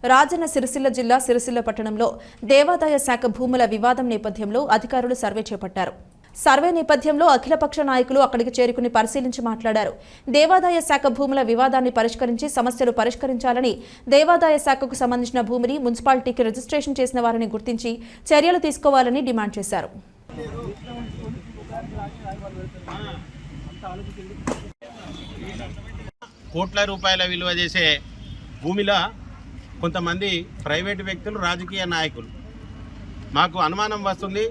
రాజన్న సిరిసిల్ల జిల్లా సిరిసిల్ల పట్టణంలో దేవాదాయ శాఖ భూముల వివాదం నేపథ్యంలో అధికారులు సర్వే చేపట్టారు. సర్వే నేపథ్యంలో అఖిలపక్ష నాయకులు అక్కడికి చేరుకుని పరిశీలించి మాట్లాడారు. దేవాదాయ శాఖ భూముల వివాదాన్ని పరిష్కరించి సమస్యలు పరిష్కరించాలని, దేవాదాయ శాఖకు సంబంధించిన భూమిని మున్సిపాలిటీకి రిజిస్ట్రేషన్ చేసిన వారిని గుర్తించి చర్యలు తీసుకోవాలని డిమాండ్ చేశారు. కోట్ల రూపాయల విలువ చేసే భూమిలో కొంతమంది ప్రైవేటు వ్యక్తులు, రాజకీయ నాయకులు మాకు అనుమానం వస్తుంది.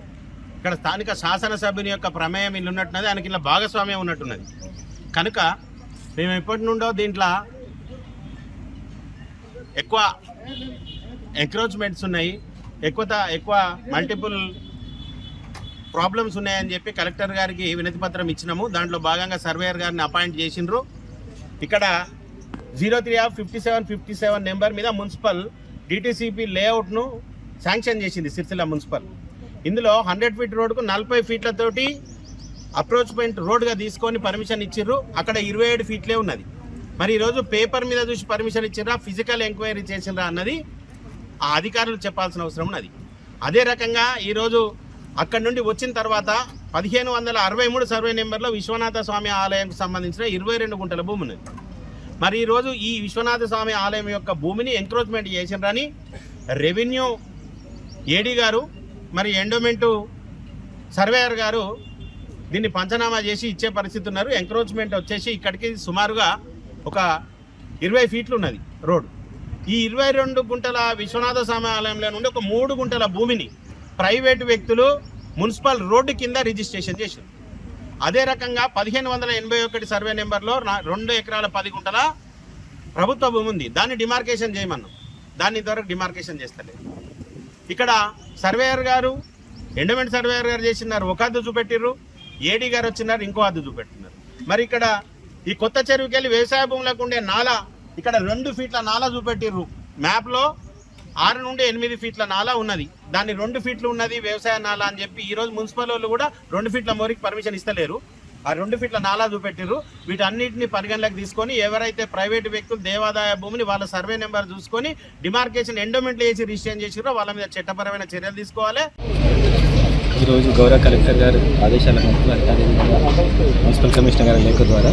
ఇక్కడ స్థానిక శాసనసభ్యుని యొక్క ప్రమేయం ఇల్లు ఉన్నట్టున్నది, ఆయనకి ఇలా భాగస్వామ్యం ఉన్నట్టున్నది. కనుక మేము ఎప్పటి నుండో దీంట్లో ఎక్కువ ఎంక్రోచ్మెంట్స్ ఉన్నాయి, ఎక్కువ మల్టిపుల్ ప్రాబ్లమ్స్ ఉన్నాయని చెప్పి కలెక్టర్ గారికి వినతి పత్రం ఇచ్చినాము. దాంట్లో భాగంగా సర్వేయర్ గారిని అపాయింట్ చేసిండ్రు. ఇక్కడ 03/57/57 నెంబర్ మీద మున్సిపల్ డిటిసిపి లేఅవుట్ను శాంక్షన్ చేసింది సిరిసిల్ల మున్సిపల్. ఇందులో 100 ఫీట్ రోడ్డుకు 40 ఫీట్లతోటి అప్రోచ్మెంట్ రోడ్డుగా తీసుకొని పర్మిషన్ ఇచ్చిర్రు. అక్కడ 27 ఫీట్లే ఉన్నది. మరి ఈరోజు పేపర్ మీద చూసి పర్మిషన్ ఇచ్చిర్రా, ఫిజికల్ ఎంక్వైరీ చేసిండ్రా అన్నది ఆ అధికారులు చెప్పాల్సిన అవసరం ఉన్నది. అదే రకంగా ఈరోజు అక్కడి నుండి వచ్చిన తర్వాత 1563 సర్వే నెంబర్లో విశ్వనాథ స్వామి ఆలయంకు సంబంధించిన 22 గుంటల భూమి ఉన్నది. మరి ఈరోజు ఈ విశ్వనాథ స్వామి ఆలయం యొక్క భూమిని ఎంక్రోచ్మెంట్ చేసిండ్రని రెవెన్యూ ఏడీ గారు, మరి ఎండోమెంటు సర్వేయర్ గారు దీన్ని పంచనామా చేసి ఇచ్చే పరిస్థితి ఉన్నారు. ఎంక్రోచ్మెంట్ వచ్చేసి ఇక్కడికి సుమారుగా ఒక 20 ఫీట్లు ఉన్నది రోడ్డు. ఈ 22 గుంటల విశ్వనాథ స్వామి ఆలయంలో నుండి ఒక 3 గుంటల భూమిని ప్రైవేటు వ్యక్తులు మున్సిపల్ రోడ్డు కింద రిజిస్ట్రేషన్ చేశారు. అదే రకంగా 1581 సర్వే నెంబర్లో 2 ఎకరాల 10 గుంటల ప్రభుత్వ భూమి ఉంది. దాన్ని డిమార్కేషన్ చేయమన్నాం. దాన్ని ఇంతవరకు డిమార్కేషన్ చేస్తలేదు. ఇక్కడ సర్వేయర్ గారు, ఎండోమెంట్ సర్వేయర్ గారు చేసినారు, ఒక హద్దు చూపెట్టిర్రు. ఏడీ గారు వచ్చినారు, ఇంకో హద్దు చూపెట్టినారు. మరి ఇక్కడ ఈ కొత్త చెరువుకి వెళ్ళి వ్యవసాయ భూములకు ఉండే నాల, ఇక్కడ 2 ఫీట్ల నాల చూపెట్టిర్రు. మ్యాప్లో 6 నుండి 8 ఫీట్ల నాల ఉన్నది. దాన్ని 2 ఫీట్లు ఉన్నది వ్యవసాయ నాల అని చెప్పి ఈరోజు మున్సిపల్ వాళ్ళు కూడా 2 ఫీట్ల మోరికి పర్మిషన్ ఇస్తలేరు. ఆ 2 ఫీట్ల నాలా చూపెట్టిర్రు. వీటన్నిటిని పరిగణలోకి తీసుకొని ఎవరైతే ప్రైవేటు వ్యక్తులు దేవాదాయ భూమిని వాళ్ళ సర్వే నెంబర్ చూసుకొని డిమార్కేషన్ ఎండోమెంట్లు వేసి రిజిస్ట్రేషన్ చేసిర్రో వాళ్ళ మీద చట్టపరమైన చర్యలు తీసుకోవాలి. ఈరోజు గౌరవ కలెక్టర్ గారు ఆదేశాల మేరకు, అదేవిధంగా మున్సిపల్ కమిషనర్ గారి లేఖ ద్వారా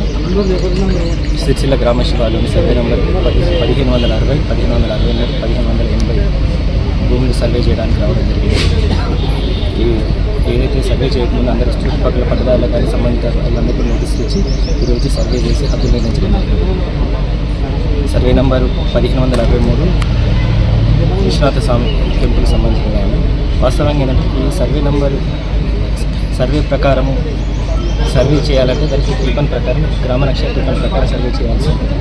సిరిసిల్ల గ్రామ శివార్లోని సర్వే నెంబర్ 1560, 1562, 1580 భూములు సర్వే చేయడానికి రావడం జరిగింది. ఏదైతే సర్వే చేయకముందు అందరి చుట్టుపక్కల పట్టదారులకు కానీ సంబంధిత వాళ్ళందరికీ నోటీసులు ఇచ్చి ఈరోజు సర్వే చేసి హద్దులు నిర్ణయించడం జరిగింది. సర్వే నెంబర్ 1563 విశ్వనాథ స్వామి టెంపుల్కి సంబంధించిన వాస్తవంగా ఏంటంటే ఈ సర్వే ప్రకారము సర్వే చేయాలంటే దానికి టిఫన్ ప్రకారం, గ్రామ నక్షత్ర టిఫన్ ప్రకారం సర్వే చేయాల్సి ఉంటుంది.